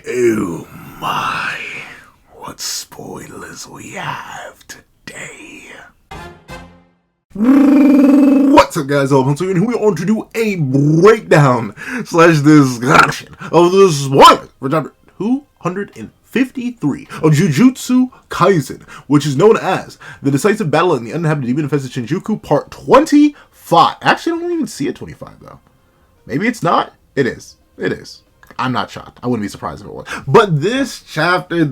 Oh my, what spoilers we have today. What's up guys, I'm here and we are on to do a breakdown slash discussion of the spoilers for chapter 253 of Jujutsu Kaisen, which is known as the Decisive Battle in the Uninhabited Demon-Infested Shinjuku Part 25. Actually, I don't even see it 25 though. Maybe it's not? It is. It is. I'm not shocked. I wouldn't be surprised if it was. But this chapter, your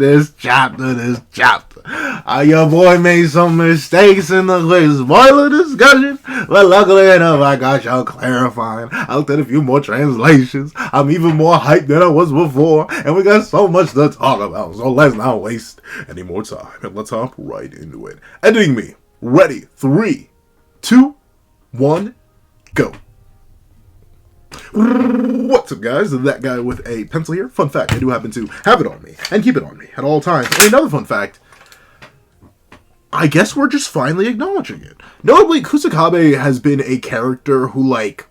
boy made some mistakes in the spoiler discussion, but luckily enough, I got y'all clarifying. I looked at a few more translations. I'm even more hyped than I was before, and we got so much to talk about, so let's not waste any more time, and let's hop right into it. Editing me. Ready. 3, 2, 1, go. What's up guys, that guy with a pencil here. Fun fact, I do happen to have it on me and keep it on me at all times. And another fun fact, I guess we're just finally acknowledging it. Notably, Kusakabe has been a character who, like,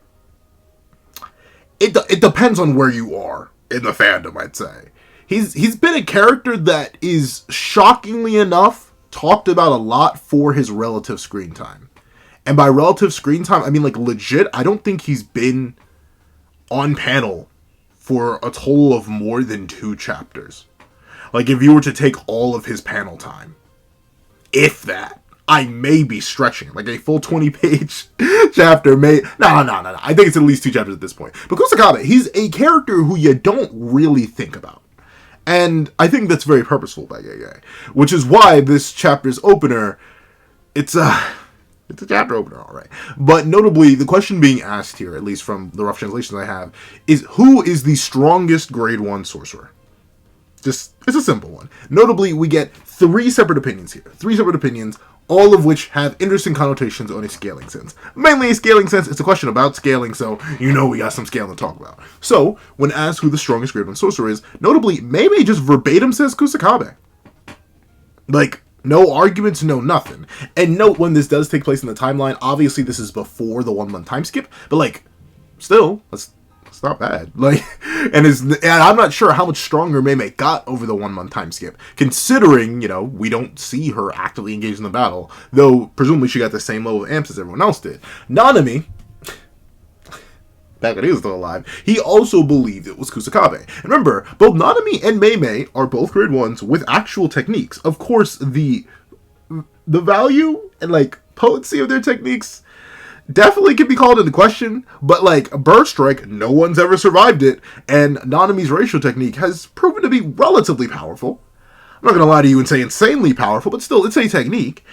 it depends on where you are in the fandom, I'd say. He's been a character that is, shockingly enough, talked about a lot for his relative screen time. And by relative screen time, I mean, like, legit, I don't think he's been on panel for a total of more than 2 chapters. Like, if you were to take all of his panel time, if that, I may be stretching it. Like, a full 20-page chapter may... No. I think it's at least 2 chapters at this point. But Kusakabe, he's a character who you don't really think about. And I think that's very purposeful by Gege. Which is why this chapter's opener, it's a chapter opener, alright. But notably, the question being asked here, at least from the rough translations I have, is who is the strongest grade 1 sorcerer? It's a simple one. Notably, we get 3 separate opinions here. 3 separate opinions, all of which have interesting connotations on a scaling sense. Mainly a scaling sense, it's a question about scaling, so you know we got some scaling to talk about. So, when asked who the strongest grade 1 sorcerer is, notably, Mei just verbatim says Kusakabe. Like, no arguments, no nothing. And note, when this does take place in the timeline, obviously this is before the 1-month time skip, but, like, still, it's not bad. Like, and I'm not sure how much stronger Mei got over the 1-month time skip, considering, you know, we don't see her actively engaged in the battle, though presumably she got the same level of amps as everyone else did. Nanami, back when he was still alive, he also believed it was Kusakabe. And remember, both Nanami and Mei are both grade 1s with actual techniques. Of course, the value and, like, potency of their techniques definitely can be called into question, but, like, Bird Strike, no one's ever survived it, and Nanami's ratio technique has proven to be relatively powerful. I'm not gonna lie to you and say insanely powerful, but still, it's a technique.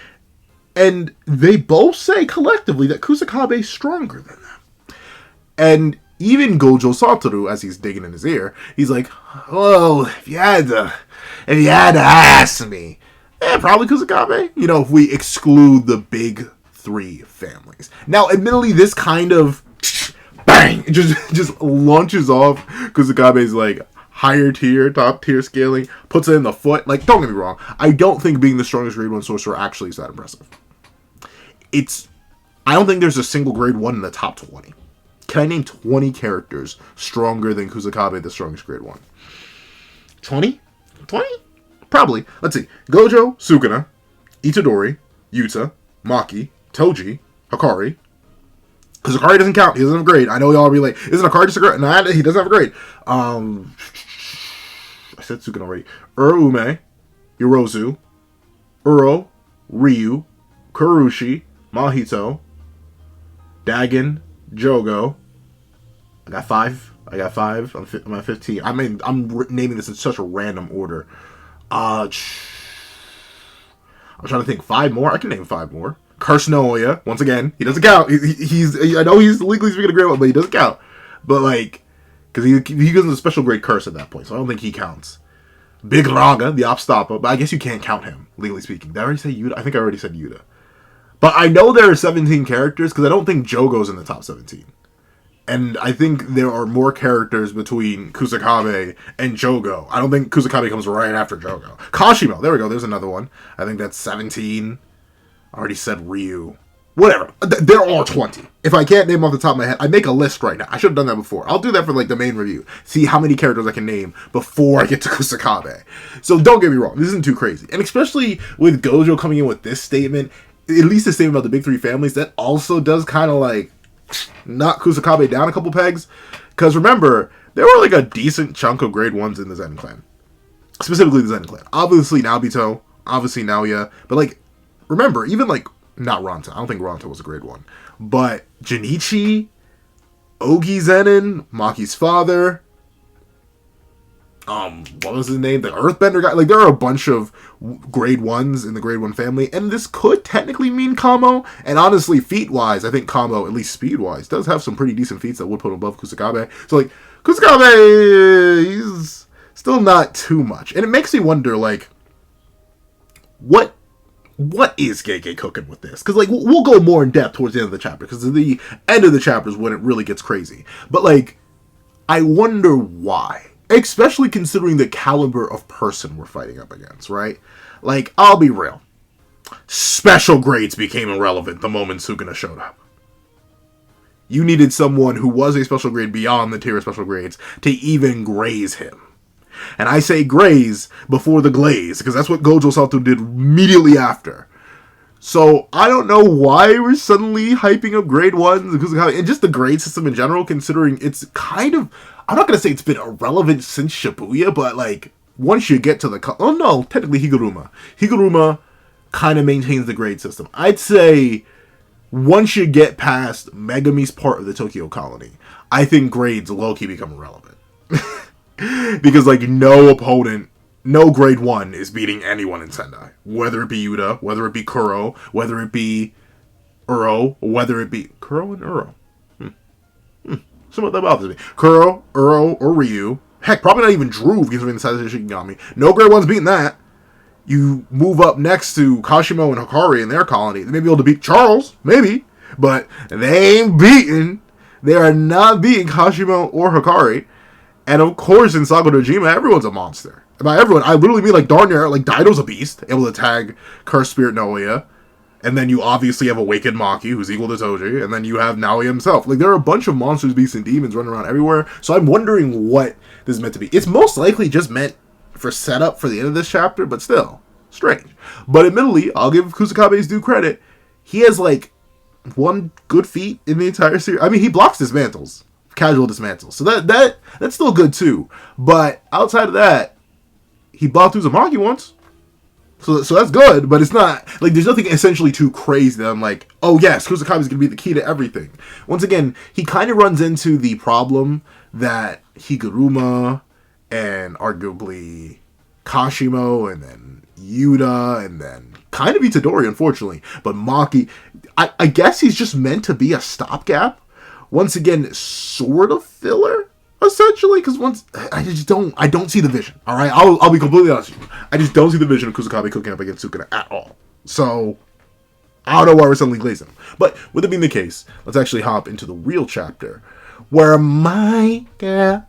And they both say collectively that Kusakabe is stronger than them. And even Gojo Satoru, as he's digging in his ear, he's like, well, if you had to ask me, probably Kusakabe. You know, if we exclude the big 3 families. Now, admittedly, this kind of bang, it just launches off Kusakabe's, like, higher tier, top tier scaling, puts it in the foot. Like, don't get me wrong, I don't think being the strongest grade 1 sorcerer actually is that impressive. I don't think there's a single grade 1 in the top 20. Can I name 20 characters stronger than Kusakabe, the strongest grade 1? 20? 20? Probably. Let's see. Gojo, Sukuna, Itadori, Yuta, Maki, Toji, Hikari. Because Hikari doesn't count. He doesn't have a grade. I know y'all be like, isn't Hikari just a grade? Nah, he doesn't have a grade. I said Sukuna already. Urume, Yorozu, Uro, Ryu, Kurushi, Mahito, Dagon, Jogo. I got 5. I'm at 15. I mean, I'm naming this in such a random order. I'm trying to think. 5 more? I can name 5 more. Curse Naoya. Once again, he doesn't count. I know he's legally speaking a grade 1, but he doesn't count. But, like, because he gives a special grade curse at that point, so I don't think he counts. Big Raga, the Opstoppa, but I guess you can't count him, legally speaking. Did I already say Yuta? I think I already said Yuta. But I know there are 17 characters, because I don't think Jogo's in the top 17. And I think there are more characters between Kusakabe and Jogo. I don't think Kusakabe comes right after Jogo. Kashimo, there we go, there's another one. I think that's 17. I already said Ryu. Whatever. There are 20. If I can't name off the top of my head, I make a list right now. I should have done that before. I'll do that for like the main review. See how many characters I can name before I get to Kusakabe. So don't get me wrong. This isn't too crazy. And especially with Gojo coming in with this statement, at least the statement about the big three families, that also does kind of like knock Kusakabe down a couple pegs. Because remember, there were like a decent chunk of grade 1s in the Zen clan. Specifically the Zen clan. Obviously Nobito, obviously Naoya. But like, remember, even like, not Ronta. I don't think Ronta was a grade 1. But Junichi, Ogi Zenin, Maki's father, what was his name? The Earthbender guy. Like, there are a bunch of grade 1s in the grade 1 family. And this could technically mean Kamo. And honestly, feat-wise, I think Kamo, at least speed-wise, does have some pretty decent feats that would put him above Kusakabe. So, like, Kusakabe, he's still not too much. And it makes me wonder, like, what is Gege cooking with this? Because, like, we'll go more in depth towards the end of the chapter, because the end of the chapter is when it really gets crazy. But, like, I wonder why. Especially considering the caliber of person we're fighting up against, right? Like, I'll be real. Special grades became irrelevant the moment Sukuna showed up. You needed someone who was a special grade beyond the tier of special grades to even graze him. And I say graze before the glaze, because that's what Gojo Sato did immediately after. So, I don't know why we're suddenly hyping up grade 1s, and just the grade system in general, considering it's kind of, I'm not going to say it's been irrelevant since Shibuya, but like, once you get to the, oh no, technically Higuruma. Higuruma kind of maintains the grade system. I'd say, once you get past Megami's part of the Tokyo colony, I think grades low-key become irrelevant. Because, like, no opponent, no grade 1 is beating anyone in Sendai. Whether it be Yuta, whether it be Kuro, whether it be Uro, whether it be... Kuro and Uro. Some of that bothers me. Kuro, Uro, or Ryu. Heck, probably not even Drew, considering the size of Shikigami. No grade 1's beating that. You move up next to Kashimo and Hikari in their colony. They may be able to beat Charles, maybe. But they ain't beating. They are not beating Kashimo or Hikari. And of course, in Saga Dojima, everyone's a monster. And by everyone, I literally mean like darn near, like Daido's a beast, able to tag Cursed Spirit Naoya. And then you obviously have Awakened Maki, who's equal to Toji. And then you have Naoya himself. Like, there are a bunch of monsters, beasts, and demons running around everywhere. So I'm wondering what this is meant to be. It's most likely just meant for setup for the end of this chapter, but still, strange. But admittedly, I'll give Kusakabe's due credit. He has, like, one good feat in the entire series. I mean, he blocks dismantles. Casual dismantles. So that's still good, too. But outside of that, he blocked Uzumaki once. So that's good, but it's not, like, there's nothing essentially too crazy that I'm like, oh yes, Kusakabe's going to be the key to everything. Once again, he kind of runs into the problem that Higuruma and arguably Kashimo and then Yuta and then kind of Itadori, unfortunately. But Maki, I guess he's just meant to be a stopgap. Once again, sort of filler. Essentially, because I don't see the vision. All right, I'll be completely honest with you. I just don't see the vision of Kusakabe cooking up against Sukuna at all. So I don't know why we're suddenly glazing him. But with it being the case, let's actually hop into the real chapter where my girl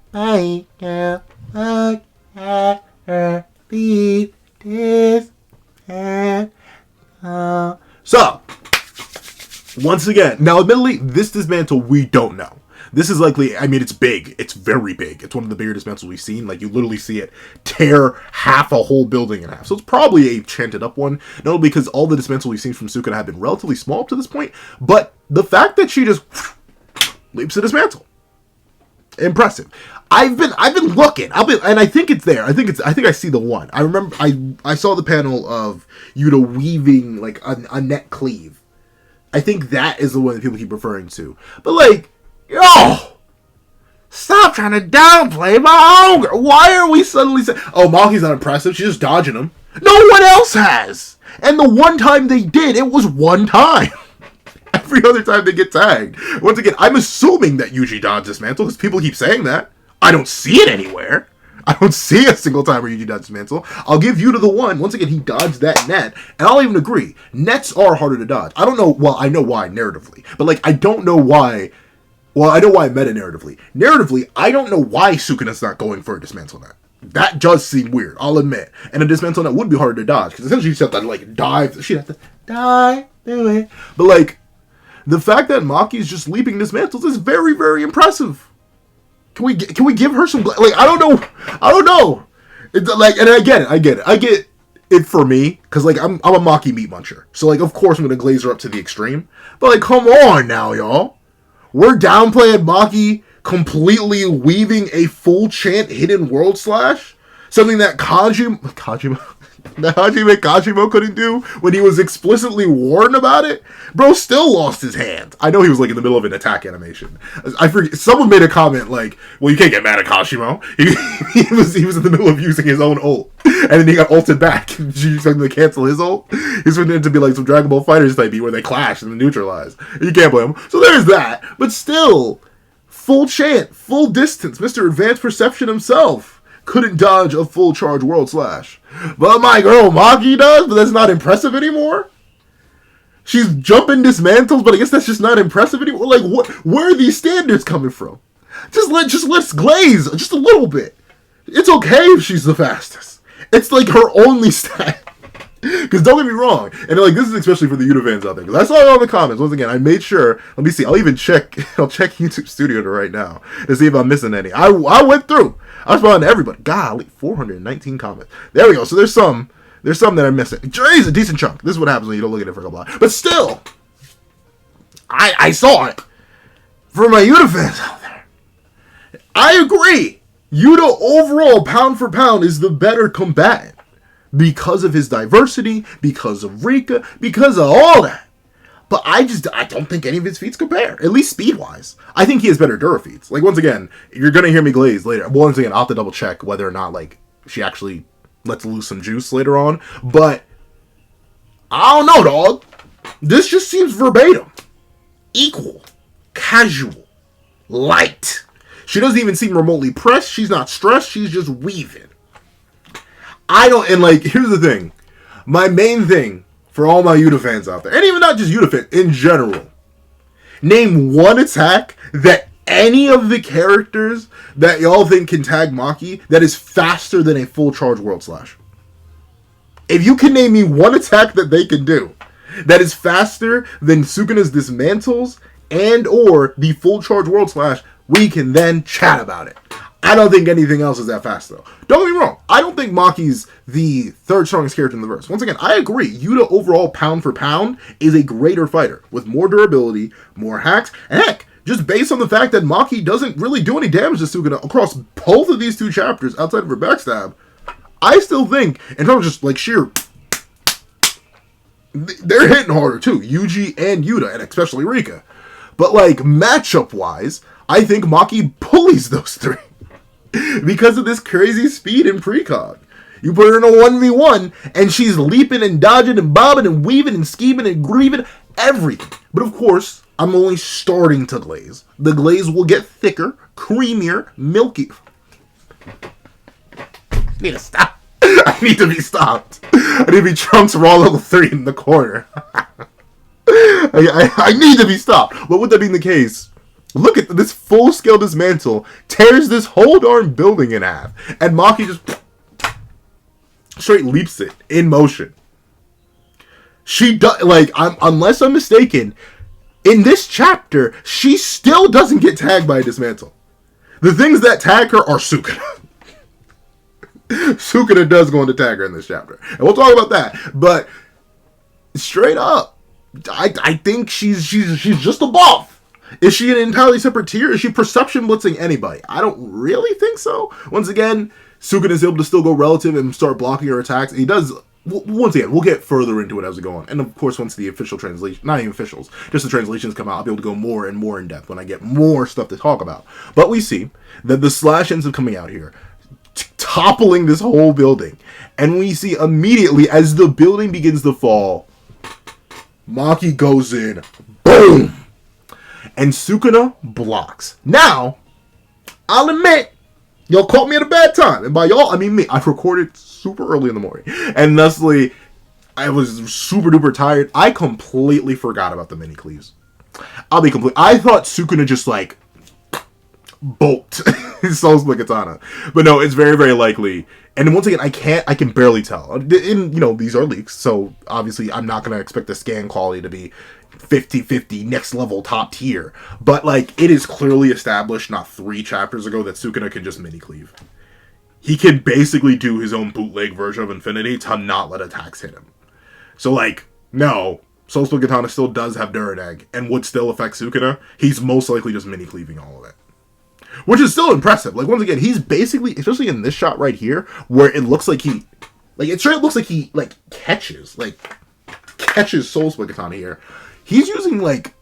beat this head. So once again, now admittedly, this dismantle we don't know. This is likely, I mean, it's big. It's very big. It's one of the bigger dismantles we've seen. Like, you literally see it tear half a whole building in half. So it's probably a chanted up one. No, because all the dismantles we've seen from Sukuna have been relatively small up to this point. But the fact that she just leaps to dismantle. Impressive. I've been looking. And I think it's there. I think I see the one. I remember I saw the panel of Yuta weaving like a net cleave. I think that is the one that people keep referring to. But like, yo, stop trying to downplay my own girl. Why are we suddenly saying, oh, Maki's not impressive, she's just dodging him? No one else has. And the one time they did, it was one time. Every other time they get tagged. Once again, I'm assuming that Yuji dodged dismantle because people keep saying that. I don't see it anywhere. I don't see a single time where Yuji dodged dismantle. I'll give you to the one. Once again, he dodged that net. And I'll even agree. Nets are harder to dodge. I don't know. Well, I know why narratively. But like, I don't know why. Well, I know why meta-narratively. Narratively, I don't know why Sukuna's not going for a dismantle net. That does seem weird, I'll admit. And a dismantle net would be harder to dodge, because essentially you just have to, like, dive. She'd have to dive through it. But, like, The fact that Maki is just leaping dismantles is very, very impressive. Can we give her some, like, I don't know. It's like, and I get it for me, because, like, I'm a Maki meat muncher. So, like, of course I'm going to glaze her up to the extreme. But, like, come on now, y'all. We're downplaying Maki completely weaving a full chant hidden world slash. Something that Hajime Kajimo couldn't do when he was explicitly warned about it. Bro still lost his hand. I know he was like in the middle of an attack animation. I forget. Someone made a comment like, "Well, you can't get mad at Kashimo. He was in the middle of using his own ult, and then he got ulted back. You expect him to cancel his ult? He's going to be like some Dragon Ball FighterZ type beat where they clash and then neutralize. You can't blame him. So there's that. But still, full chant, full distance. Mr. Advanced Perception himself couldn't dodge a full charge world slash. But my girl Maki does, but that's not impressive anymore. She's jumping dismantles, but I guess that's just not impressive anymore. Like, what? Where are these standards coming from? Let's glaze just a little bit. It's okay if she's the fastest. It's like her only stat. Because don't get me wrong, and like this is especially for the Yuta fans out there. Because I saw it all in the comments. Once again, I made sure. Let me see. I'll check YouTube Studio right now to see if I'm missing any. I went through. I responded to everybody. Golly, 419 comments. There we go. So there's some that I'm missing. Dre's a decent chunk. This is what happens when you don't look at it for a couple hours. But still, I saw it. For my Yuta fans out there, I agree. Yuta overall, pound for pound, is the better combatant. Because of his diversity, because of Rika, because of all that. But I don't think any of his feats compare, at least speed-wise. I think he has better Dura feats. Like, once again, you're going to hear me glaze later. Once again, I'll have to double-check whether or not, like, she actually lets loose some juice later on. But, I don't know, dog. This just seems verbatim. Equal. Casual. Light. She doesn't even seem remotely pressed. She's not stressed. She's just weaving. And like, here's the thing. My main thing for all my Yuta fans out there, and even not just Yuta fans, in general, name one attack that any of the characters that y'all think can tag Maki that is faster than a full charge world slash. If you can name me one attack that they can do that is faster than Sukuna's dismantles and or the full charge world slash, we can then chat about it. I don't think anything else is that fast, though. Don't get me wrong. I don't think Maki's the third strongest character in the verse. Once again, I agree. Yuta overall, pound for pound, is a greater fighter with more durability, more hacks, and heck, just based on the fact that Maki doesn't really do any damage to Sukuna across both of these two chapters outside of her backstab, I still think, in terms of just like sheer, they're hitting harder too. Yuji and Yuta, and especially Rika. But like matchup-wise, I think Maki bullies those three. Because of this crazy speed and precog. You put her in a 1v1, and she's leaping and dodging and bobbing and weaving and scheming and grieving, everything. But of course, I'm only starting to glaze. The glaze will get thicker, creamier, milky. I need to stop. I need to be stopped. I need to be Trunks Raw level 3 in the corner. I need to be stopped. But with that being the case, look at this full-scale dismantle tears this whole darn building in half. And Maki just straight leaps it in motion. She does, like, unless I'm mistaken, in this chapter, she still doesn't get tagged by a dismantle. The things that tag her are Sukuna. Sukuna does go into tag her in this chapter. And we'll talk about that. But straight up, I think she's just above. Is she an entirely separate tier? Is she perception blitzing anybody? I don't really think so. Once again, Sukuna is able to still go relative and start blocking her attacks. He does. Once again, we'll get further into it as we go on. And of course, once the official translation, not even officials, just the translations come out, I'll be able to go more and more in depth when I get more stuff to talk about. But we see that the slash ends up coming out here, toppling this whole building. And we see immediately as the building begins to fall, Maki goes in, boom! And Sukuna blocks. Now, I'll admit, y'all caught me at a bad time. And by y'all, I mean me. I've recorded super early in the morning. And thusly, I was super duper tired. I completely forgot about the mini cleaves. I thought Sukuna just like bolt his Soul Split Katana. But no, it's very, very likely. And once again, I can barely tell. And, these are leaks, so obviously I'm not going to expect the scan quality to be 50-50 next level top tier. But like, it is clearly established not 3 chapters ago that Sukuna can just mini cleave. He can basically do his own bootleg version of Infinity to not let attacks hit him. So like, no, Soul Split Katana still does have Duradeg and would still affect Sukuna. He's most likely just mini cleaving all of it. Which is still impressive. Like, once again, he's basically, especially in this shot right here, where it looks like he, like, it straight looks like he, like, catches Soul Split Katana here. He's using, like,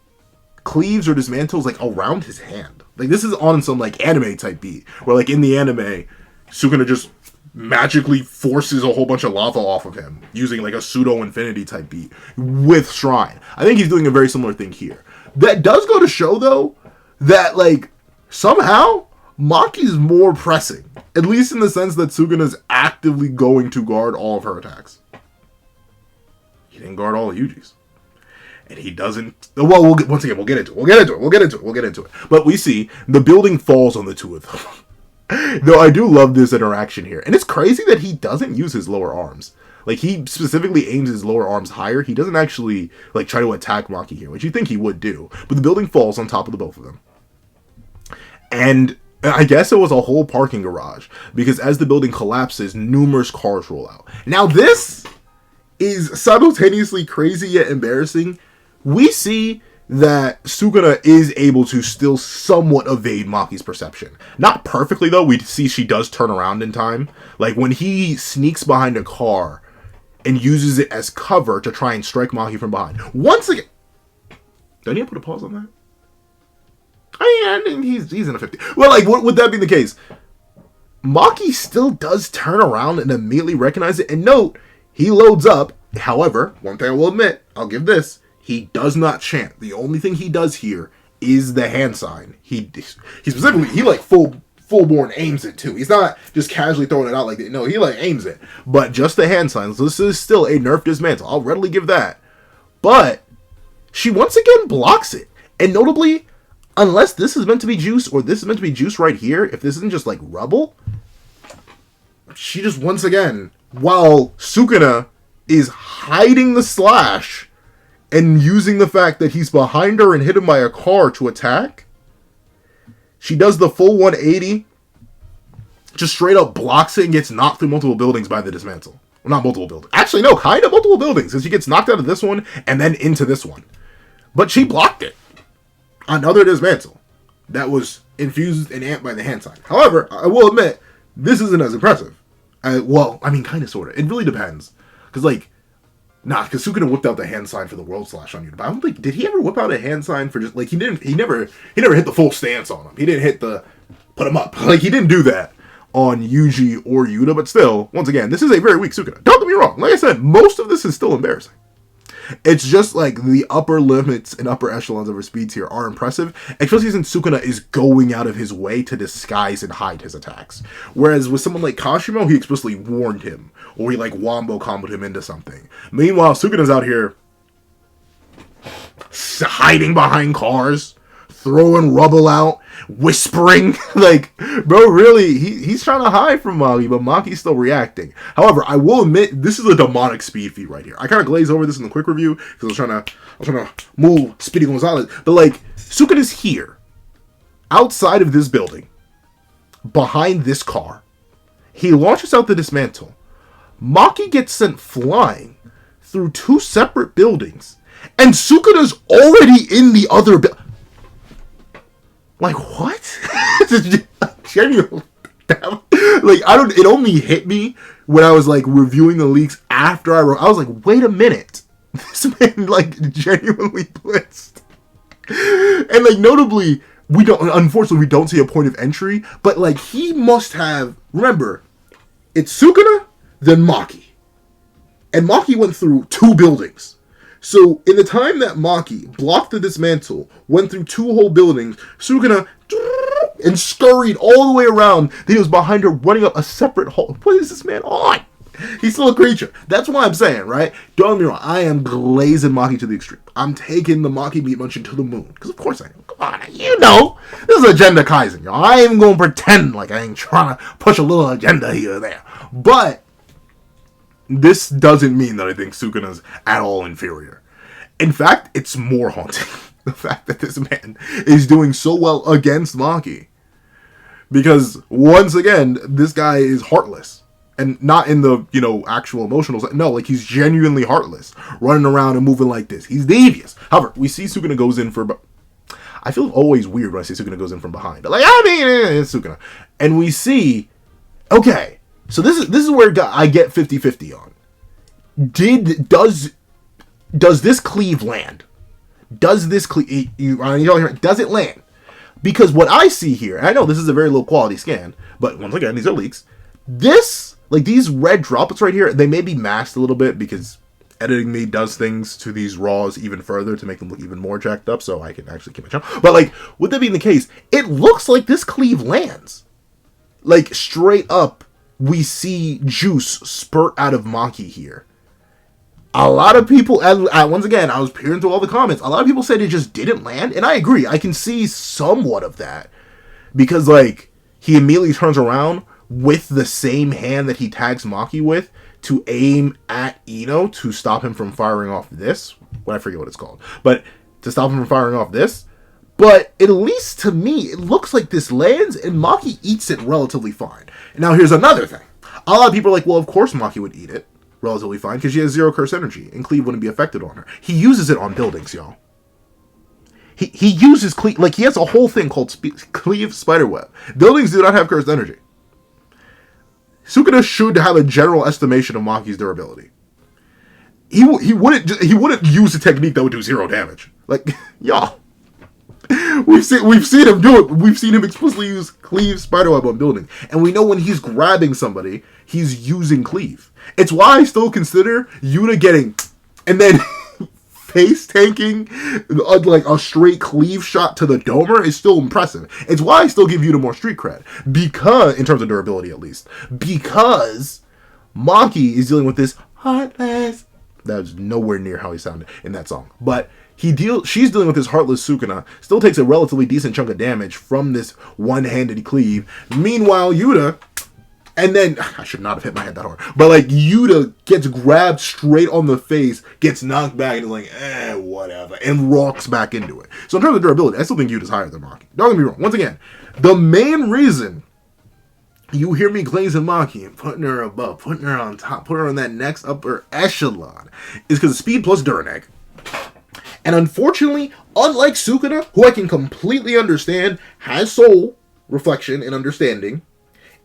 cleaves or dismantles, like, around his hand. Like, this is on some, like, anime type beat, where, like, in the anime, Sukuna just magically forces a whole bunch of lava off of him, using, like, a pseudo-infinity type beat with Shrine. I think he's doing a very similar thing here. That does go to show, though, that, like, somehow, Maki's more pressing. At least in the sense that Sukuna's actively going to guard all of her attacks. He didn't guard all of Yuji's. And he doesn't... Well, once again, we'll get into it. But we see the building falls on the two of them. Though I do love this interaction here. And it's crazy that he doesn't use his lower arms. Like, he specifically aims his lower arms higher. He doesn't actually, like, try to attack Maki here, which you think he would do. But the building falls on top of the both of them. And I guess it was a whole parking garage, because as the building collapses, numerous cars roll out. Now this is simultaneously crazy yet embarrassing. We see that Sukuna is able to still somewhat evade Maki's perception. Not perfectly though, we see she does turn around in time. Like when he sneaks behind a car and uses it as cover to try and strike Maki from behind. Once again, don't you put a pause on that? I mean, he's in a 50. Well, like, would that be the case? Maki still does turn around and immediately recognize it. And note, he loads up. However, one thing I will admit, I'll give this, he does not chant. The only thing he does here is the hand sign. He specifically, he like full-born aims it too. He's not just casually throwing it out like that. No, he like aims it. But just the hand signs. This is still a nerf dismantle. I'll readily give that. But she once again blocks it. And notably, unless this is meant to be juice, or this is meant to be juice right here, if this isn't just like rubble, she just once again, while Sukuna is hiding the slash and using the fact that he's behind her and hidden by a car to attack, she does the full 180, just straight up blocks it and gets knocked through multiple buildings by the dismantle. Well, not multiple buildings. Actually, no, kind of multiple buildings, because she gets knocked out of this one and then into this one. But she blocked it. Another dismantle that was infused and amped by the hand sign. However, I will admit, this isn't as impressive. Well, I mean, kind of, sort of. It really depends. Because, like, because Sukuna whipped out the hand sign for the world slash on you. But I don't think, did he ever whip out a hand sign for just, like, he never hit the full stance on him. He didn't hit the, put him up. Like, he didn't do that on Yuji or Yuta. But still, once again, this is a very weak Sukuna. Don't get me wrong. Like I said, most of this is still embarrassing. It's just like the upper limits and upper echelons of her speeds here are impressive, especially since Sukuna is going out of his way to disguise and hide his attacks. Whereas with someone like Kashimo, he explicitly warned him, or he like wombo comboed him into something. Meanwhile, Sukuna's out here hiding behind cars, throwing rubble out, whispering. Like, bro, really, he's trying to hide from Maki, but Maki's still reacting. However, I will admit, this is a demonic speed feat right here. I kind of glazed over this in the quick review, because I was trying to move Speedy Gonzalez. But, like, Sukuna's here, outside of this building, behind this car. He launches out the dismantle. Maki gets sent flying through 2 separate buildings, and Sukuna's already in the other building. Like, what? Genuinely. Like, it only hit me when I was, like, reviewing the leaks after I was like, wait a minute. This man, like, genuinely blitzed. And, like, notably, unfortunately, we don't see a point of entry, but, like, he must have, remember, it's Sukuna, then Maki. And Maki went through 2 buildings. So, in the time that Maki blocked the dismantle, went through 2 whole buildings, Sukuna and scurried all the way around. Then he was behind her, running up a separate hall. What is this man on? He's still a creature. That's why I'm saying, right? Don't get me wrong. I am glazing Maki to the extreme. I'm taking the Maki meat munching to the moon. Because of course I am. Come on, you know. This is Agenda Kaisen, y'all. I ain't going to pretend like I ain't trying to push a little agenda here or there. But this doesn't mean that I think Sukuna's at all inferior. In fact, it's more haunting. The fact that this man is doing so well against Maki. Because, once again, this guy is heartless. And not in the, actual emotional side. No, like, he's genuinely heartless. Running around and moving like this. He's devious. However, we see Sukuna goes in for... I feel always weird when I say Sukuna goes in from behind. Like, it's Sukuna. And we see... Okay, so this is where I get 50-50 on. Does this cleave land? Does this cleave... Does it land? Because what I see here, and I know this is a very low quality scan, but once again, these are leaks. These red droplets right here, they may be masked a little bit because editing me does things to these raws even further to make them look even more jacked up, so I can actually keep my channel. But, like, with that being the case, it looks like this cleave lands. Like, straight up, we see juice spurt out of Maki here. A lot of people, once again, I was peering through all the comments, a lot of people said it just didn't land, and I agree. I can see somewhat of that. Because, like, he immediately turns around with the same hand that he tags Maki with to aim at Ino to stop him from firing off this. Well, I forget what it's called. But to stop him from firing off this. But at least to me, it looks like this lands and Maki eats it relatively fine. Now, here's another thing. A lot of people are like, well, of course Maki would eat it relatively fine because she has 0 curse energy and cleave wouldn't be affected on her. He uses it on buildings, y'all. He uses cleave, like he has a whole thing called cleave spiderweb. Buildings do not have cursed energy. Sukuna should have a general estimation of Maki's durability. He wouldn't use a technique that would do 0 damage. Like, y'all. We've seen him do it. We've seen him explicitly use cleave spiderweb on building. And we know when he's grabbing somebody, he's using cleave. It's why I still consider Yuta getting and then face tanking like a straight cleave shot to the domer is still impressive. It's why I still give Yuta more street cred. Because, in terms of durability at least, because Maki is dealing with this heartless. That was nowhere near how he sounded in that song. But she's dealing with this heartless Sukuna, still takes a relatively decent chunk of damage from this one-handed cleave. Meanwhile, Yuta, and then, I should not have hit my head that hard, but like, Yuta gets grabbed straight on the face, gets knocked back, and is like, whatever, and rocks back into it. So in terms of durability, I still think Yuta's higher than Maki. Don't get me wrong. Once again, the main reason you hear me glazing Maki and putting her above, putting her on top, putting her on that next upper echelon, is because of speed plus Duraneg. And unfortunately, unlike Sukuna, who I can completely understand, has soul, reflection, and understanding,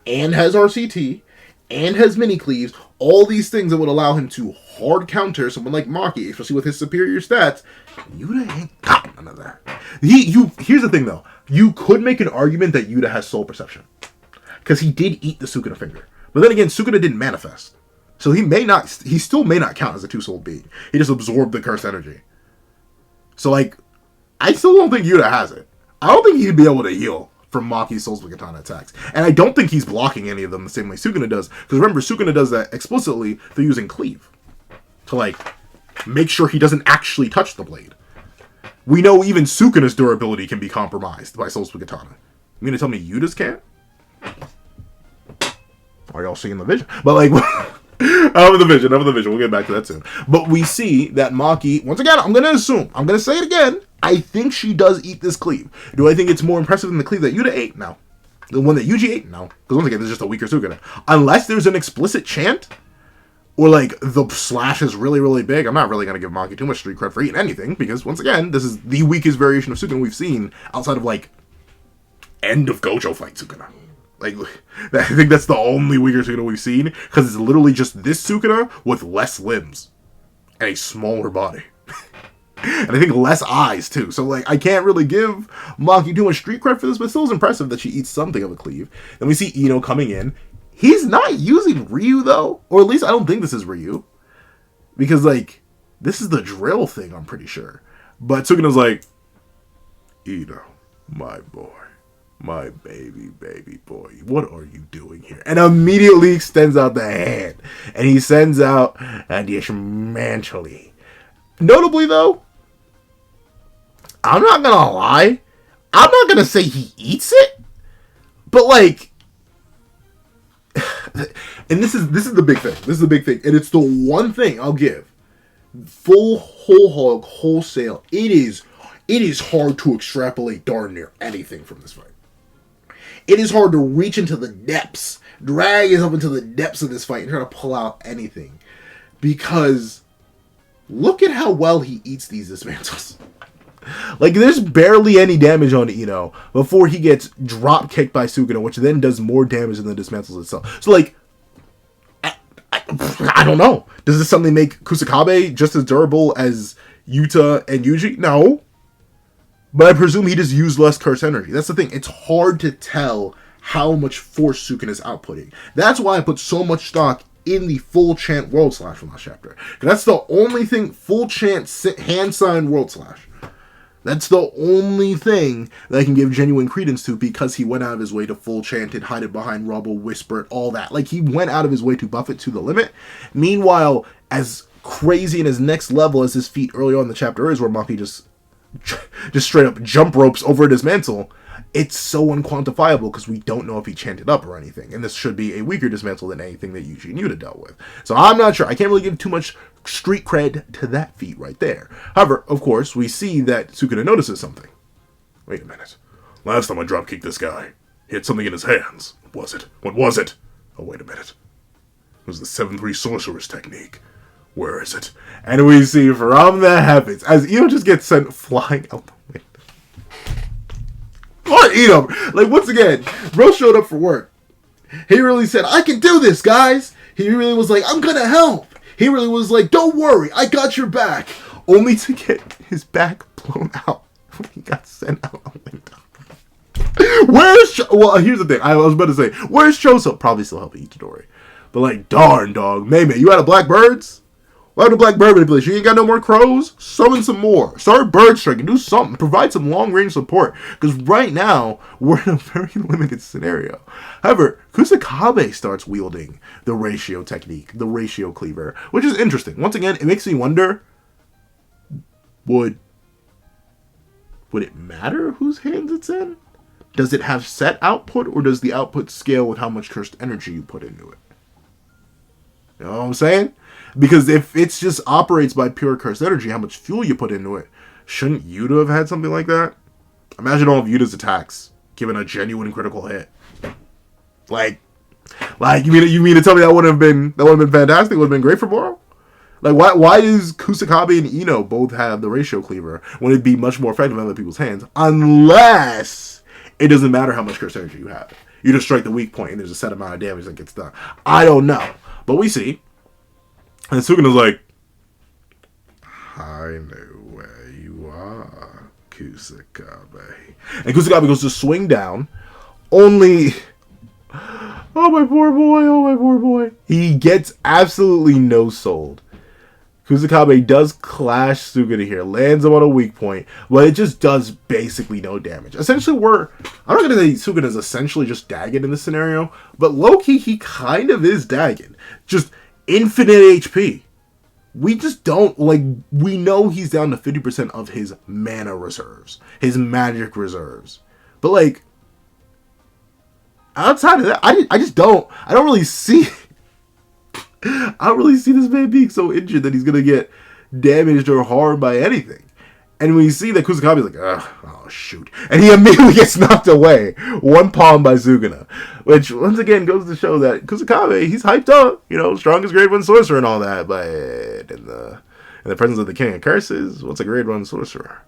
and has RCT, and has mini cleaves, all these things that would allow him to hard counter someone like Maki, especially with his superior stats, Yuta ain't got none of that. Here's the thing though, you could make an argument that Yuta has soul perception. Because he did eat the Sukuna finger. But then again, Sukuna didn't manifest. So he still may not count as a two-souled being. He just absorbed the cursed energy. So, like, I still don't think Yuta has it. I don't think he'd be able to heal from Maki's Soul Split Katana attacks. And I don't think he's blocking any of them the same way Sukuna does. Because remember, Sukuna does that explicitly through using cleave. To, like, make sure he doesn't actually touch the blade. We know even Sukuna's durability can be compromised by Soul Split Katana. You mean to tell me Yuta's can't? Are y'all seeing the vision? But, like... I'm in the vision. We'll get back to that soon. But we see that Maki, once again, I'm going to say it again. I think she does eat this cleave. Do I think it's more impressive than the cleave that Yuta ate? No. The one that Yuji ate? No. Because once again, this is just a weaker Sukuna. Unless there's an explicit chant, or like the slash is really, really big, I'm not really going to give Maki too much street cred for eating anything. Because once again, this is the weakest variation of Sukuna we've seen outside of like end of Gojo fight Sukuna. Like, I think that's the only weaker Sukuna we've seen, because it's literally just this Sukuna with less limbs and a smaller body. And I think less eyes, too. So, like, I can't really give Maki too much street cred for this, but still is impressive that she eats something of a cleave. Then we see Ino coming in. He's not using Ryu, though. Or at least I don't think this is Ryu. Because, like, this is the drill thing, I'm pretty sure. But Sukuna's like, Ino, my boy. My baby boy, what are you doing here? And immediately extends out the hand. And he sends out Adishmantly. Notably, though, I'm not gonna lie. I'm not gonna say he eats it. But, like... And this is the big thing. And it's the one thing I'll give full whole hog wholesale. It is hard to extrapolate darn near anything from this fight. It is hard to reach into the depths, drag yourself into the depths of this fight and try to pull out anything. Because look at how well he eats these dismantles. Like, there's barely any damage on Ino before he gets drop kicked by Sukuna, which then does more damage than the dismantles itself. So, like, I don't know. Does this suddenly make Kusakabe just as durable as Yuta and Yuji? No. But I presume he just used less curse energy. That's the thing. It's hard to tell how much force Sukuna is outputting. That's why I put so much stock in the full chant world slash from last chapter. That's the only thing, full chant hand sign world slash. That's the only thing that I can give genuine credence to, because he went out of his way to full chant it, hide it behind rubble, whisper it, all that. Like, he went out of his way to buff it to the limit. Meanwhile, as crazy and as next level as his feat earlier on in the chapter is, where Maki just straight up jump ropes over his mantle, it's so unquantifiable because we don't know if he chanted up or anything. And this should be a weaker dismantle than anything that Yuji and Yuta dealt with. So I'm not sure. I can't really give too much street cred to that feat right there. However, of course, we see that Sukuna notices something. Wait a minute. Last time I dropkicked this guy, he had something in his hands. What was it? What was it? Oh, wait a minute. It was the 7-3 sorcerer's technique. Where is it? And we see from the heavens, as Ino just gets sent flying out the window. What, Ino? Like, once again, bro showed up for work. He really said, I can do this, guys. He really was like, I'm gonna help. He really was like, don't worry, I got your back. Only to get his back blown out when he got sent out the window. Well, here's the thing. I was about to say, where's Choso? Probably still helping Itadori. But like, darn, dog. Maybe you out of blackbirds? Why would a blackbird manipulate? You ain't got no more crows? Summon some more. Start bird striking. Do something. Provide some long-range support. Because right now, we're in a very limited scenario. However, Kusakabe starts wielding the ratio technique, the ratio cleaver, which is interesting. Once again, it makes me wonder, would it matter whose hands it's in? Does it have set output, or does the output scale with how much cursed energy you put into it? You know what I'm saying? Because if it just operates by pure cursed energy, how much fuel you put into it, shouldn't Yuta have had something like that? Imagine all of Yuta's attacks given a genuine critical hit. Like you mean to tell me that would have been fantastic? Would have been great for Boro? Like, why does Kusakabe and Ino both have the ratio cleaver when it'd be much more effective in other people's hands? Unless it doesn't matter how much cursed energy you have. You just strike the weak point and there's a set amount of damage that gets done. I don't know. But we see. And Sukuna's like, I know where you are, Kusakabe. And Kusakabe goes to swing down, only... Oh, my poor boy. He gets absolutely no-souled. Kusakabe does clash Sukuna here, lands him on a weak point, but it just does basically no damage. Essentially, I'm not going to say Sukuna is essentially just Dagon in this scenario, but low-key, he kind of is Dagon. Just infinite HP. We just don't, we know he's down to 50% of his mana reserves, his magic reserves. But, outside of that, I don't really see... I don't really see this man being so injured that he's going to get damaged or harmed by anything. And we see that Kusakabe's like, oh, shoot. And he immediately gets knocked away. One palm by Sukuna. Which, once again, goes to show that Kusakabe, he's hyped up. Strongest grade 1 sorcerer and all that. But in the presence of the King of Curses, what's a grade 1 sorcerer?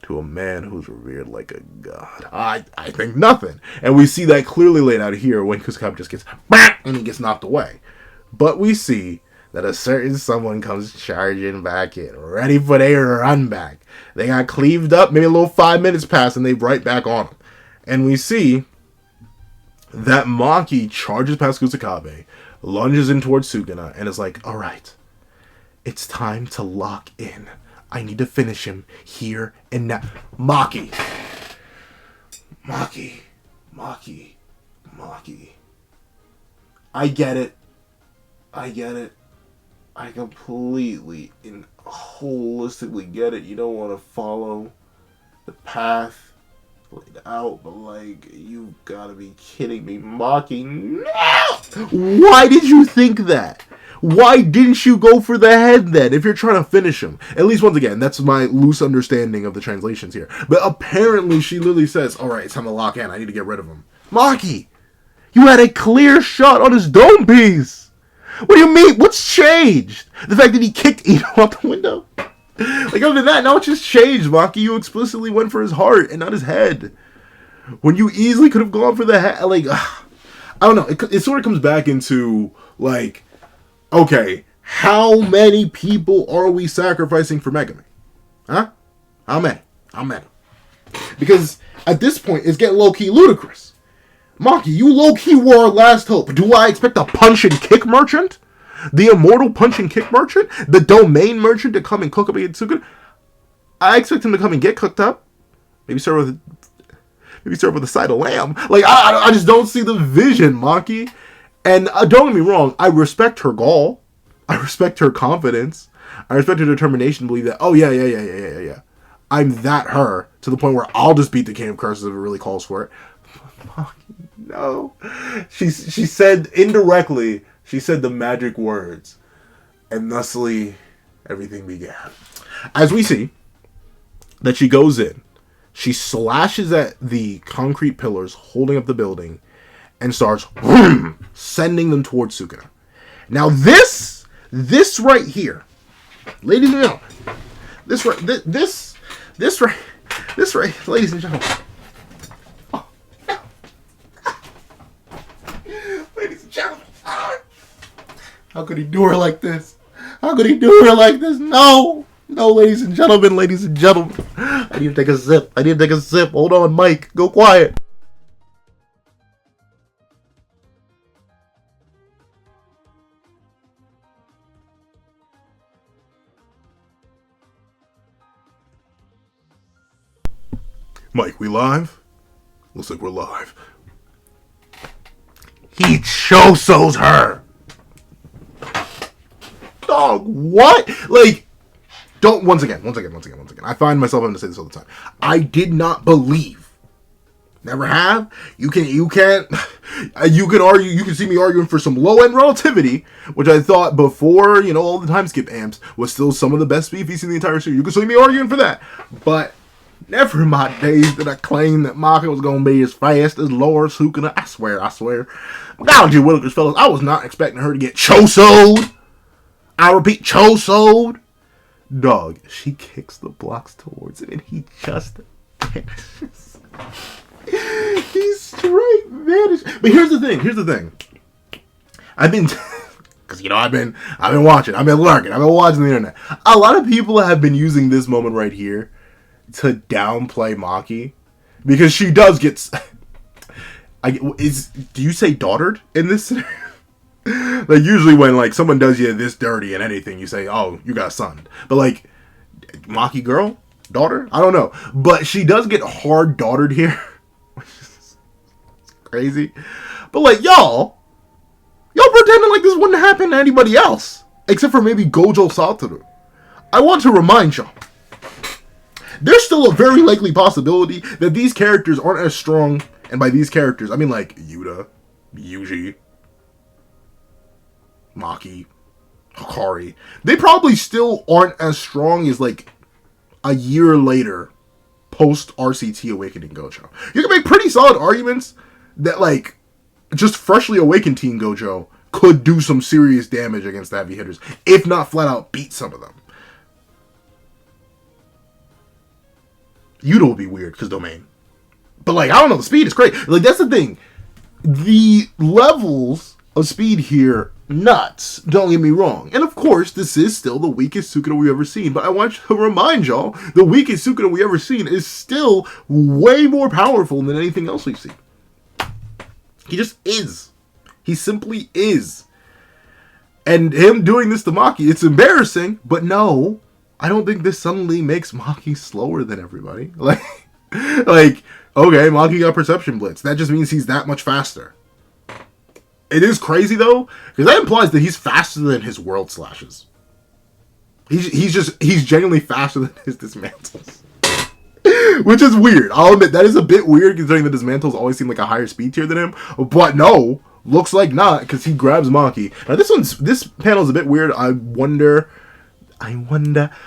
To a man who's revered like a god. I think nothing. And we see that clearly laid out here when Kusakabe just gets, and he gets knocked away. But we see that a certain someone comes charging back in, ready for their run back. They got cleaved up, maybe a little 5 minutes pass, and they right back on them. And we see that Maki charges past Kusakabe, lunges in towards Sukuna, and is like, alright, it's time to lock in. I need to finish him here and now. Maki. I get it. I completely and holistically get it. You don't want to follow the path laid out, but you've got to be kidding me. Maki, no! Why did you think that? Why didn't you go for the head then if you're trying to finish him? At least once again, that's my loose understanding of the translations here. But apparently she literally says, alright, it's time to lock in. I need to get rid of him. Maki, you had a clear shot on his dome piece. What do you mean? What's changed? The fact that he kicked Ito out the window? Like, other than that, now it's just changed, Maki. You explicitly went for his heart and not his head. When you easily could have gone for the head. Like, I don't know. It sort of comes back into, like, okay, how many people are we sacrificing for Megami? Huh? How many? How many? Because at this point, it's getting low-key ludicrous. Maki, you low-key were our last hope. Do I expect a punch-and-kick merchant? The immortal punch-and-kick merchant? The domain merchant to come and cook up against Sukuna? I expect him to come and get cooked up. Maybe serve with a side of lamb. Like, I just don't see the vision, Maki. And don't get me wrong, I respect her gall. I respect her confidence. I respect her determination to believe that, oh, yeah. I'm that her, to the point where I'll just beat the King of Curses if it really calls for it. Maki, no. She said, indirectly, she said the magic words. And thusly, everything began. As we see, that she goes in, she slashes at the concrete pillars holding up the building, and starts sending them towards Sukuna. Now this right here, ladies and gentlemen, this right, ladies and gentlemen. Oh, no. Ladies and gentlemen. How could he do her like this? How could he do her like this? No, ladies and gentlemen. I need to take a sip. Hold on, Mike. Go quiet. Mike, we live? Looks like we're live. He chosos her. Dog, what? Like, don't, once again. I find myself having to say this all the time. I did not believe. Never have. You can argue, you can see me arguing for some low-end relativity, which I thought before, all the time skip amps was still some of the best speed feats in the entire series. You can see me arguing for that. But never in my days did I claim that Maki was going to be as fast as Lord Sukuna. I swear. Golly willikers, fellas, I was not expecting her to get chosoed. I repeat, chosoed. Dog, she kicks the blocks towards him and he just vanishes. He straight vanished. But here's the thing. I've been... Because, I've been watching. I've been lurking. I've been watching the internet. A lot of people have been using this moment right here to downplay Maki, because she does get. Do you say daughtered in this scenario? Like, usually when someone does you this dirty and anything, you say, "Oh, you got sunned." But Maki girl, daughter, I don't know, but she does get hard daughtered here, which is crazy. But y'all pretending like this wouldn't happen to anybody else, except for maybe Gojo Satoru. I want to remind y'all. There's still a very likely possibility that these characters aren't as strong, and by these characters, I mean Yuta, Yuji, Maki, Hikari. They probably still aren't as strong as a year later, post RCT Awakening Gojo. You can make pretty solid arguments that just freshly awakened Teen Gojo could do some serious damage against the heavy hitters, if not flat out beat some of them. Yuta would be weird, because domain. But, I don't know, the speed is great. That's the thing. The levels of speed here, nuts. Don't get me wrong. And, of course, this is still the weakest Sukuna we've ever seen. But I want to remind y'all, the weakest Sukuna we've ever seen is still way more powerful than anything else we've seen. He just is. He simply is. And him doing this to Maki, it's embarrassing, but no, I don't think this suddenly makes Maki slower than everybody. Okay, Maki got perception blitz. That just means he's that much faster. It is crazy though, because that implies that he's faster than his world slashes. He's genuinely faster than his dismantles. Which is weird. I'll admit, that is a bit weird considering the dismantles always seem like a higher speed tier than him. But no, Looks like not, because he grabs Maki. Now this panel's a bit weird. I wonder,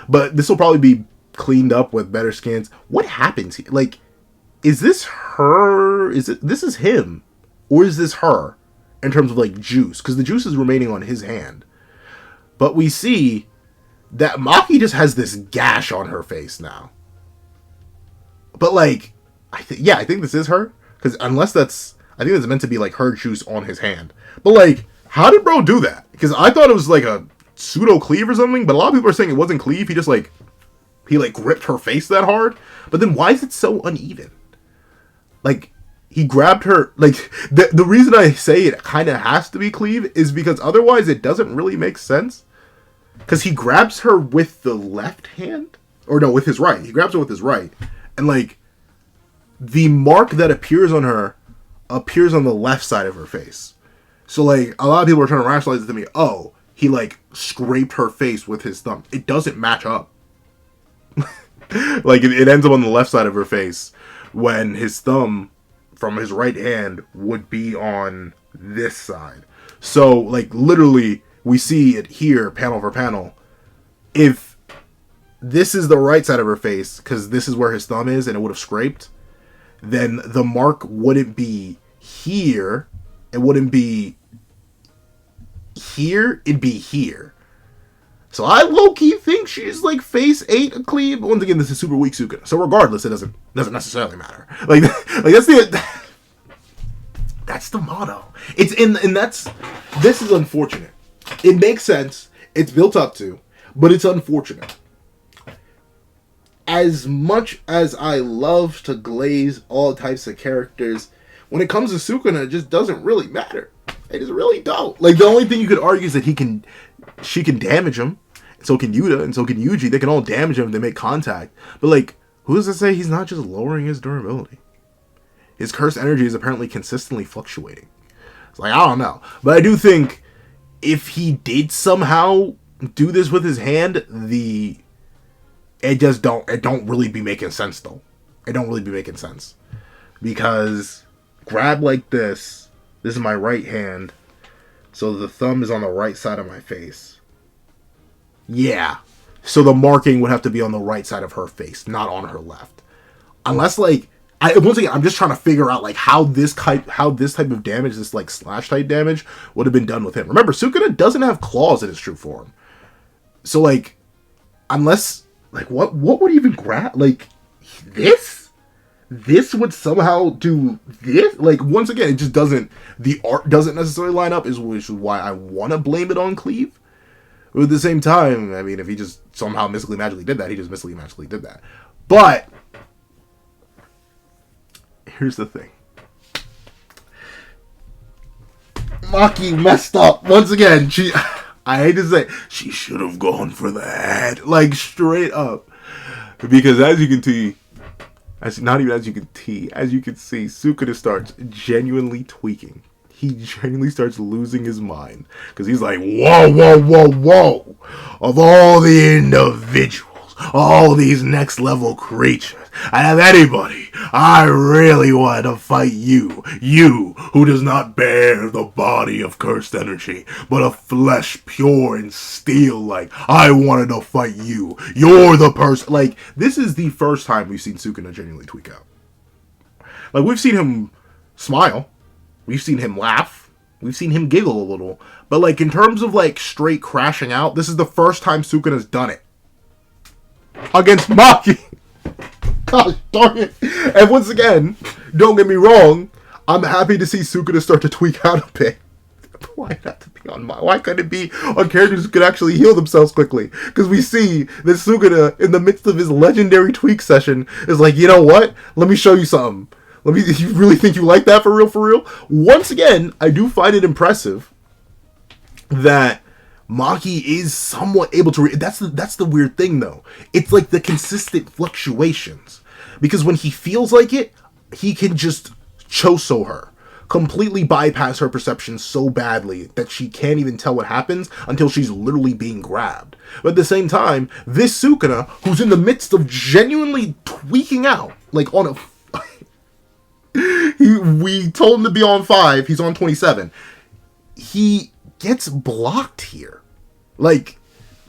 but this will probably be cleaned up with better scans. What happens here? Like, is this her? This is him, or is this her? In terms of like juice, because the juice is remaining on his hand, but we see that Maki just has this gash on her face now. But like, I think this is her, because I think it's meant to be like her juice on his hand. But like, how did bro do that? Because I thought it was like a pseudo cleave or something, but a lot of people are saying it wasn't cleave. He just like gripped her face that hard. But then why is it so uneven? Like, he grabbed her, like, the reason I say it kind of has to be cleave is because otherwise it doesn't really make sense. Because he grabs her with the left hand, or no, with his right. He grabs her with his right, and like, the mark that appears on her appears on the left side of her face. So like, a lot of people are trying to rationalize it to me. Oh, he like scraped her face with his thumb. It doesn't match up. Like, it ends up on the left side of her face when his thumb from his right hand would be on this side. So like, literally, we see it here panel for panel. If this is the right side of her face, because this is where his thumb is and it would have scraped, then the mark wouldn't be here. It wouldn't be here. It'd be here. So I low-key think she's like face 8 a cleave. But once again, this is super weak Sukuna. So regardless, it doesn't necessarily matter. Like that's the motto. This is unfortunate. It makes sense. It's built up to, but it's unfortunate. As much as I love to glaze all types of characters, when it comes to Sukuna, it just doesn't really matter. It just really don't. Like, the only thing you could argue is that she can damage him, and so can Yuta, and so can Yuji. They can all damage him if they make contact. But like, who's to say he's not just lowering his durability? His curse energy is apparently consistently fluctuating. It's like, I don't know. But I do think if he did somehow do this with his hand, it don't really be making sense though. It don't really be making sense. Because grab like this is my right hand, so the thumb is on the right side of my face. Yeah. So the marking would have to be on the right side of her face, not on her left. Unless like, once again, I'm just trying to figure out like how this type of damage, this like slash type damage, would have been done with him. Remember, Sukuna doesn't have claws in his true form. So like, unless like what would even grab like this? This would somehow do this? Like, once again, it just doesn't, the art doesn't necessarily line up, which is why I want to blame it on Cleave. But at the same time, I mean, if he just somehow mystically magically did that, he just mystically magically did that. But here's the thing. Maki messed up. Once again, I hate to say, she should have gone for the head. Like, straight up. Because as you can see, as you can see, Sukuna starts genuinely tweaking. He genuinely starts losing his mind. Because he's like, whoa. Of all the individuals, all these next level creatures, out of anybody, I really want to fight you. You, who does not bear the body of cursed energy, but a flesh pure and steel-like. I wanted to fight you. You're the person. Like, this is the first time we've seen Sukuna genuinely tweak out. Like, we've seen him smile. We've seen him laugh. We've seen him giggle a little. But, like, in terms of, like, straight crashing out, this is the first time Sukuna's done it. Against Maki. Gosh darn it. And once again, don't get me wrong, I'm happy to see Sukuna start to tweak out a bit. Why not to be on why couldn't it be on characters who could actually heal themselves quickly? Because we see that Sukuna, in the midst of his legendary tweak session, is like, you know what? Let me show you something. You really think you like that for real? Once again, I do find it impressive that Maki is somewhat able to that's the weird thing though. It's like the consistent fluctuations. Because when he feels like it, he can just choso her. Completely bypass her perception so badly that she can't even tell what happens until she's literally being grabbed. But at the same time, this Sukuna, who's in the midst of genuinely tweaking out, like on a we told him to be on 5, he's on 27. he gets blocked here. Like,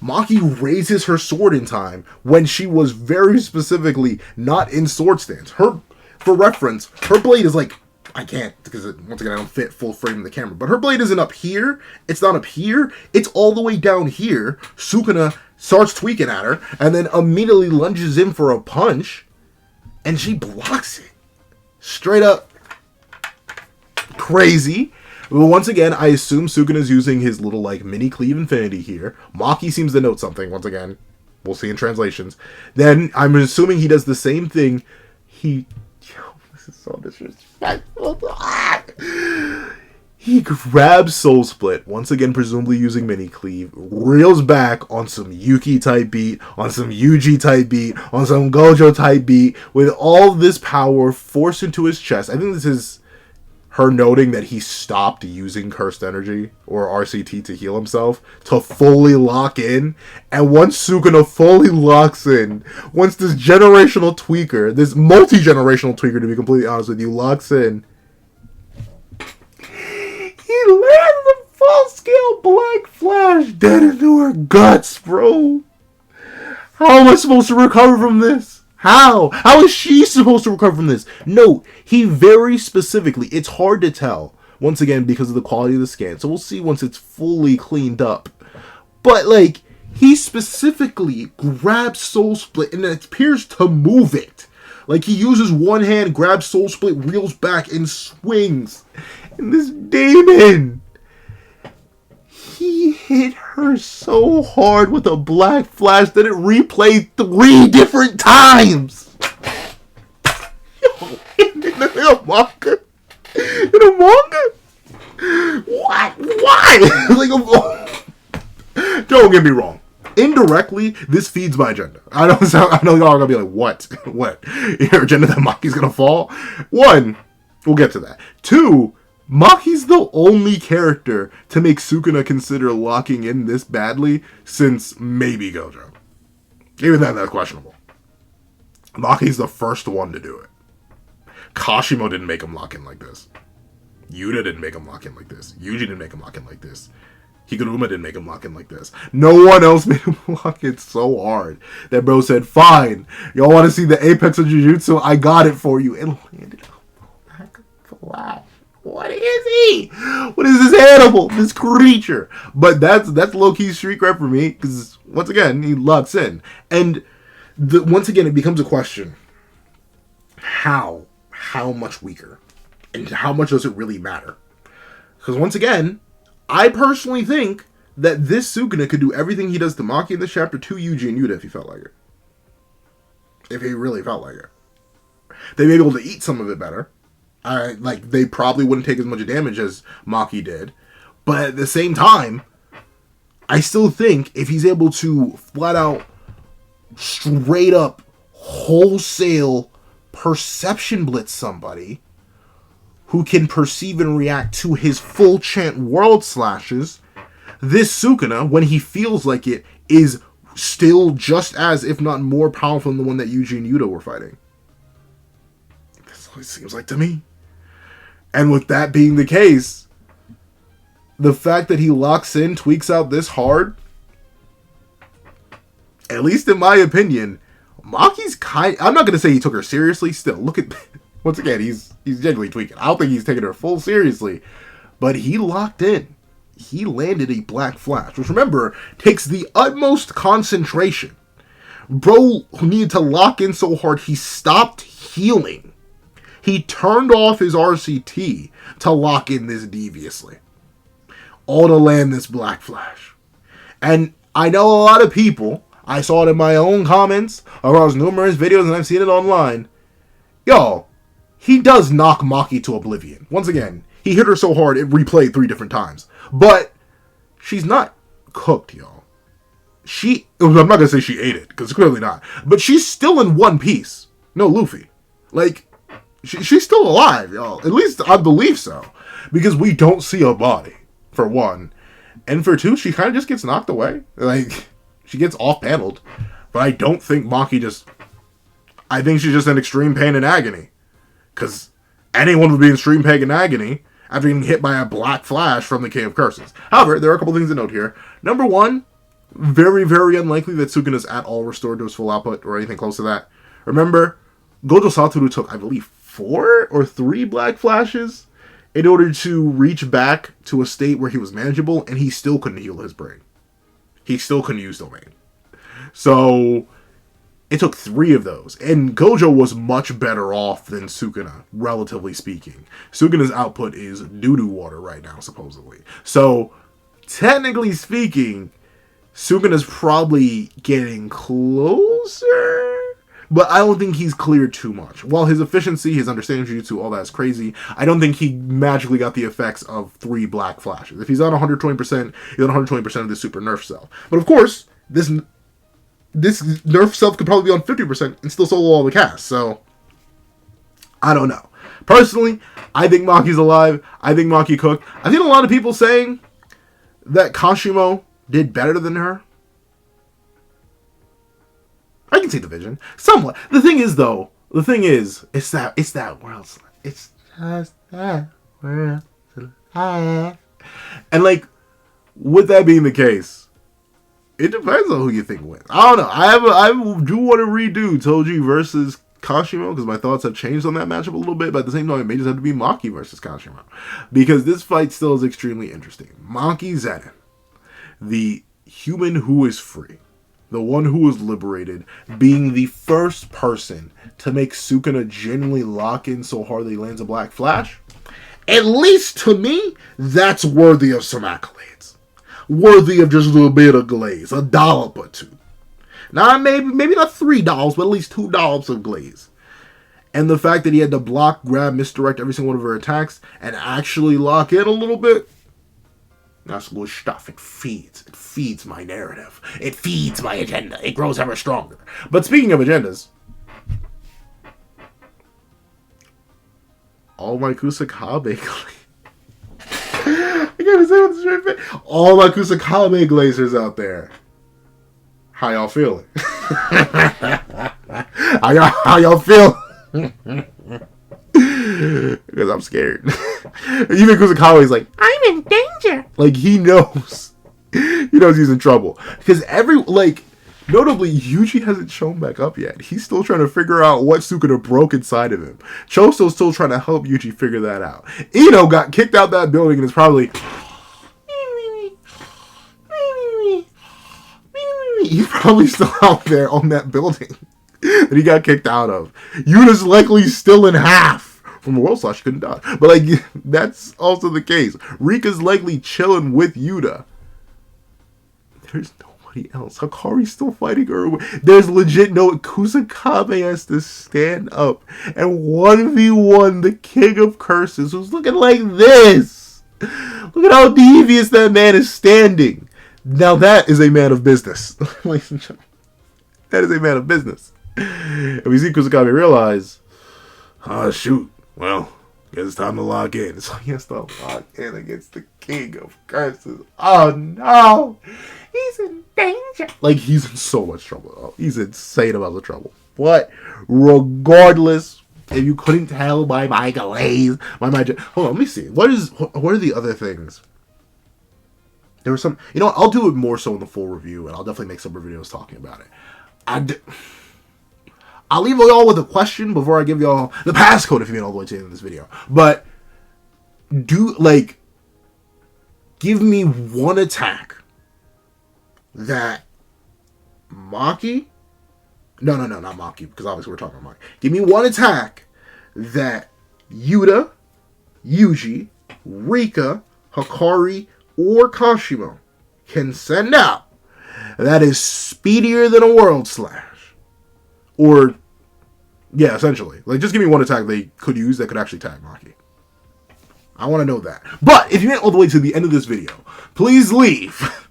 Maki raises her sword in time when she was very specifically not in sword stance. For reference, her blade is like, I can't, because once again I don't fit full frame in the camera, but her blade isn't up here, it's not up here, it's all the way down here. Sukuna starts tweaking at her, and then immediately lunges in for a punch, and she blocks it. Straight up crazy. Well, once again, I assume Sukuna's using his little, like, mini cleave infinity here. Maki seems to note something, once again. We'll see in translations. Then, I'm assuming he does the same thing. This is so disrespectful. He grabs Soul Split, once again presumably using mini cleave, reels back on some Yuki type beat, on some Yuji type beat, on some Gojo type beat, with all this power forced into his chest. I think this is her noting that he stopped using Cursed Energy, or RCT, to heal himself, to fully lock in. And once Sukuna fully locks in, once this generational tweaker, this multi-generational tweaker to be completely honest with you, locks in, he lands a full-scale Black Flash dead into her guts, bro. How am I supposed to recover from this? How? How is she supposed to recover from this? Note, he very specifically, it's hard to tell, once again, because of the quality of the scan. So we'll see once it's fully cleaned up. But, like, he specifically grabs Soul Split and appears to move it. Like, he uses one hand, grabs Soul Split, reels back, and swings. And this demon, he hit her so hard with a Black Flash that it replayed 3 different times. In a manga? In a manga? What? Why? Like, don't get me wrong. Indirectly, this feeds my agenda. I know y'all are gonna be like, what? What? Your agenda that Maki's gonna fall? 1, we'll get to that. 2, Maki's the only character to make Sukuna consider locking in this badly since maybe Gojo. Even then, that's questionable. Maki's the first one to do it. Kashimo didn't make him lock in like this. Yuta didn't make him lock in like this. Yuji didn't make him lock in like this. Higuruma didn't make him lock in like this. No one else made him lock in so hard that bro said, fine, y'all want to see the apex of Jujutsu? I got it for you. And landed a Black Flash. What is he? What is this animal? This creature? But that's low-key street cred for me, because once again, he locks in. And once again, it becomes a question. How much weaker? And how much does it really matter? Because once again, I personally think that this Sukuna could do everything he does to Maki in this chapter to Yuji and Yuta if he felt like it. If he really felt like it. They may be able to eat some of it better. They probably wouldn't take as much damage as Maki did. But at the same time, I still think if he's able to flat out, straight up, wholesale perception blitz somebody who can perceive and react to his full chant world slashes, this Sukuna, when he feels like it, is still just as, if not more powerful than the one that Yuji and Yuta were fighting. That's what it seems like to me. And with that being the case, the fact that he locks in, tweaks out this hard, at least in my opinion, Maki's I'm not going to say he took her seriously. Still, look at, once again, he's genuinely tweaking. I don't think he's taking her full seriously. But he locked in. He landed a Black Flash, which, remember, takes the utmost concentration. Bro needed to lock in so hard, he stopped healing. He turned off his RCT to lock in this deviously. All to land this Black Flash. And I know a lot of people, I saw it in my own comments, across numerous videos, and I've seen it online. Yo, he does knock Maki to oblivion. Once again, he hit her so hard, it replayed 3 different times. But she's not cooked, y'all. I'm not going to say she ate it, because clearly not. But she's still in one piece. No Luffy. Like, she's still alive, y'all. At least I believe so. Because we don't see a body, for 1. And for 2, she kind of just gets knocked away. Like, she gets off-paneled. But I don't think Maki I think she's just in extreme pain and agony. Because anyone would be in extreme pain and agony after getting hit by a black flash from the King of Curses. However, there are a couple things to note here. Number one, very, very unlikely that Sukuna's at all restored to his full output or anything close to that. Remember, Gojo Satoru took, I believe, 4 or 3 black flashes in order to reach back to a state where he was manageable, and he still couldn't heal his brain. He still couldn't use domain. So it took 3 of those, and Gojo was much better off than Sukuna, relatively speaking. Sukuna's output is doo-doo water right now, supposedly. So, technically speaking, Sukuna's probably getting closer, but I don't think he's cleared too much. While his efficiency, his understanding of Jujutsu, all that is crazy, I don't think he magically got the effects of 3 black flashes. If he's on 120%, he's on 120% of the super nerf self. But of course, this nerf self could probably be on 50% and still solo all the cast. So, I don't know. Personally, I think Maki's alive. I think Maki cooked. I've seen a lot of people saying that Kashimo did better than her. I can see the vision. Somewhat. The thing is, it's that world. It's just that world. And like, with that being the case, it depends on who you think wins. I don't know. I do want to redo Toji versus Kashimo because my thoughts have changed on that matchup a little bit, but at the same time, it may just have to be Maki versus Kashimo because this fight still is extremely interesting. Maki Zenin, the human who is free, the one who was liberated, being the first person to make Sukuna genuinely lock in so hard that he lands a black flash, at least to me, that's worthy of some accolades. Worthy of just a little bit of glaze, a dollop or two. Now, maybe not $3, but at least $2 of glaze. And the fact that he had to block, grab, misdirect every single one of her attacks and actually lock in a little bit, that's good stuff. It feeds my narrative. It feeds my agenda. It grows ever stronger. But speaking of agendas, all my Kusakabe I gotta say with a straight face. All my Kusakabe glazers out there. How y'all feeling? How y'all feel? Because I'm scared. Even Kusakabe's like, I'm in danger. Like, he knows. He knows he's in trouble. Because notably, Yuji hasn't shown back up yet. He's still trying to figure out what Sukuna broke inside of him. Choso's still trying to help Yuji figure that out. Ino got kicked out that building and is probably... He's probably still out there on that building that he got kicked out of. Yuda's likely still in half from a world slash couldn't dodge. But that's also the case. Rika's likely chilling with Yuda. There's nobody else. Hakari's still fighting her. There's legit no... Kusakabe has to stand up and 1v1 the King of Curses, who's looking like this. Look at how devious that man is standing. Now that is a man of business. Ladies and gentlemen. That is a man of business. And we see Kusakabe realize, shoot, well, guess it's time to lock in. So he has to lock in against the King of Curses. Oh no! He's in danger. He's in so much trouble. Oh, he's insane about the trouble. But regardless, if you couldn't tell by my glaze, hold on, let me see. What are the other things? There was some... I'll do it more so in the full review, and I'll definitely make some videos talking about it. I'll leave y'all with a question before I give y'all the passcode if you made all the way to the end of this video. But, give me one attack that Maki... No, not Maki, because obviously we're talking about Maki. Give me one attack that Yuta, Yuji, Rika, Hakari, or Kashimo can send out that is speedier than a world slash. Or, yeah, essentially. Just give me one attack they could use that could actually tag Maki. I want to know that. But, if you made it all the way to the end of this video, please leave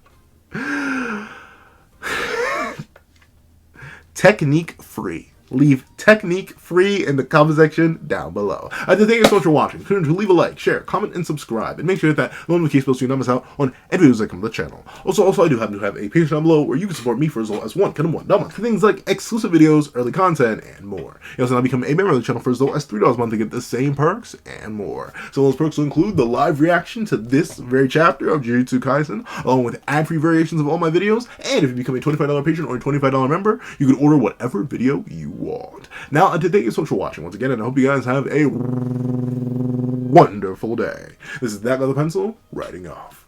technique free. Leave technique free in the comment section down below. I just thank you so much for watching. Remember to leave a like, share, comment, and subscribe. And make sure to hit that notification bell so you don't miss out on any videos that come to the channel. Also, I do happen to have a page down below where you can support me for as low as $1 month for things like exclusive videos, early content, and more. You also now become a member of the channel for as low as $3 a month to get the same perks and more. So those perks will include the live reaction to this very chapter of Jujutsu Kaisen, along with ad-free variations of all my videos, and if you become a $25 patron or a $25 member, you can order whatever video you want. Now, thank you so much for watching once again, and I hope you guys have a wonderful day. This is That Guy with a Pencil, writing off.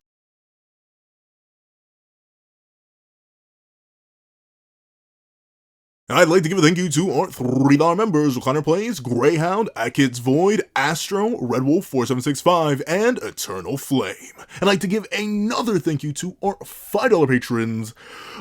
I'd like to give a thank you to our $3 members, Connor Plays, Greyhound, Kids Void, Astro, Red Wolf 4765, and Eternal Flame. I'd like to give another thank you to our $5 patrons,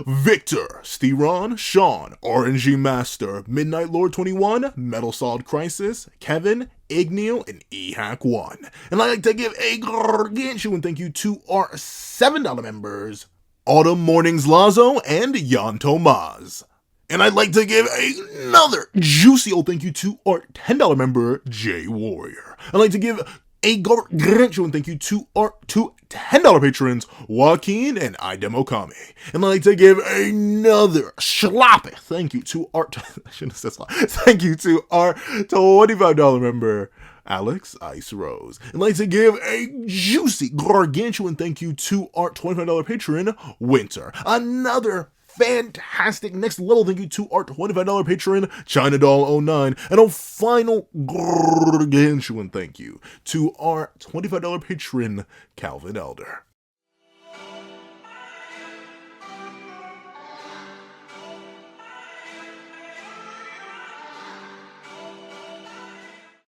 Victor, Steron, Sean, RNG Master, Midnight Lord 21, Metal Solid Crisis, Kevin, Igneel, and EHack1. And I'd like to give a gargantuan thank you to our $7 members, Autumn Mornings Lazo and Jan Tomaz. And I'd like to give another juicy old thank you to our $10 member, Jay Warrior. I'd like to give a gargantuan thank you to our two $10 patrons, Joaquin and Idemokami. And I'd like to give another sloppy thank you to our thank you to our $25 member, Alex Ice Rose. And I'd like to give a juicy gargantuan thank you to our $25 patron, Winter. Another fantastic next level thank you to our $25 patron, China Doll 09, and a final gargantuan thank you to our $25 patron, Calvin Elder.